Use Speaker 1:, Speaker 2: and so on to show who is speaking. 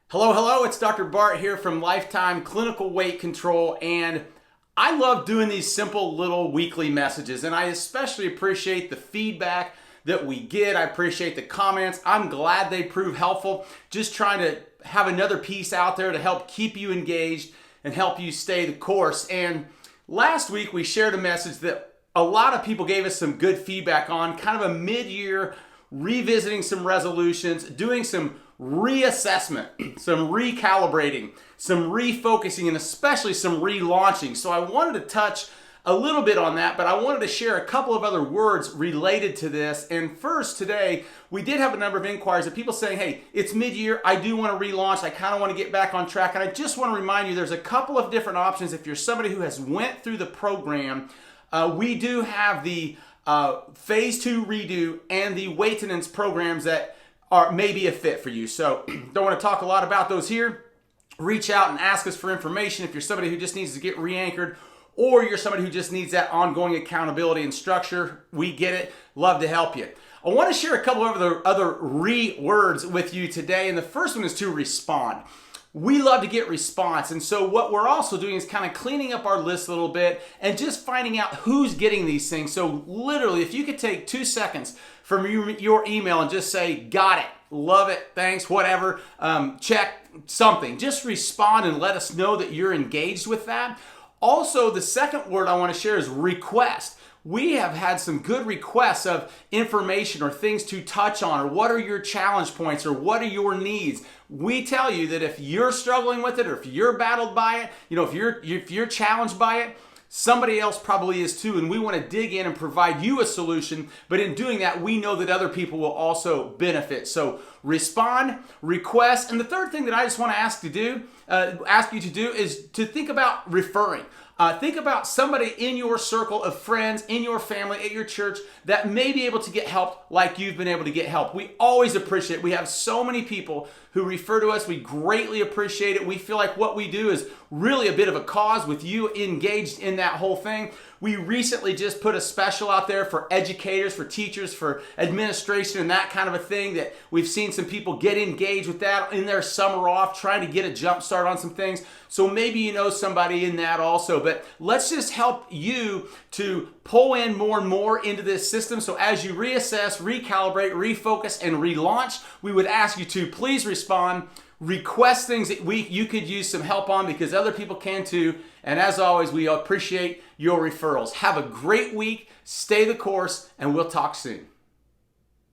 Speaker 1: Hello, hello, it's Dr. Bart here from Lifetime Clinical Weight Control, and I love doing these simple little weekly messages, and I especially appreciate the feedback that we get. I appreciate the comments. I'm glad they prove helpful. Just trying to have another piece out there to help keep you engaged and help you stay the course. And last week we shared a message that a lot of people gave us some good feedback on, kind of a mid-year revisiting some resolutions, doing some reassessment, some recalibrating, some refocusing, and especially some relaunching. So I wanted to touch a little bit on that, but I wanted to share a couple of other words related to this. And first, today, we did have a number of inquiries of people saying, hey, it's mid-year, I do want to relaunch, I kind of want to get back on track. And I just want to remind you, there's a couple of different options. If you're somebody who has went through the program, we do have the phase 2 redo and the maintenance programs that are maybe a fit for you. So don't want to talk a lot about those here. Reach out and ask us for information if you're somebody who just needs to get re-anchored, or you're somebody who just needs that ongoing accountability and structure. We get it. Love to help you. I want to share a couple of other words with you today, and the first one is to respond. We love to get response, and so what we're also doing is kind of cleaning up our list a little bit and just finding out who's getting these things. So literally, if you could take 2 seconds from your email and just say, got it, love it, thanks, whatever, check something. Just respond and let us know that you're engaged with that. Also, the second word I want to share is request. We have had some good requests of information or things to touch on, or what are your challenge points, or what are your needs. We tell you that if you're struggling with it, or if you're battled by it, if you're challenged by it, somebody else probably is too, and we want to dig in and provide you a solution. But in doing that, we know that other people will also benefit. So respond, request, and the third thing that I just want to ask you to do is to think about referring. Think about somebody in your circle of friends, in your family, at your church that may be able to get help like you've been able to get help. We always appreciate it. We have so many people who refer to us. We greatly appreciate it. We feel like what we do is really a bit of a cause with you engaged in that whole thing. We recently just put a special out there for educators, for teachers, for administration, and that kind of a thing, that we've seen some people get engaged with that in their summer off, trying to get a jump start on some things. So maybe you know somebody in that also. But let's just help you to pull in more and more into this system. So as you reassess, recalibrate, refocus, and relaunch, we would ask you to please respond, request things that you could use some help on, because other people can too. And as always, we appreciate your referrals. Have a great week, stay the course, and we'll talk soon.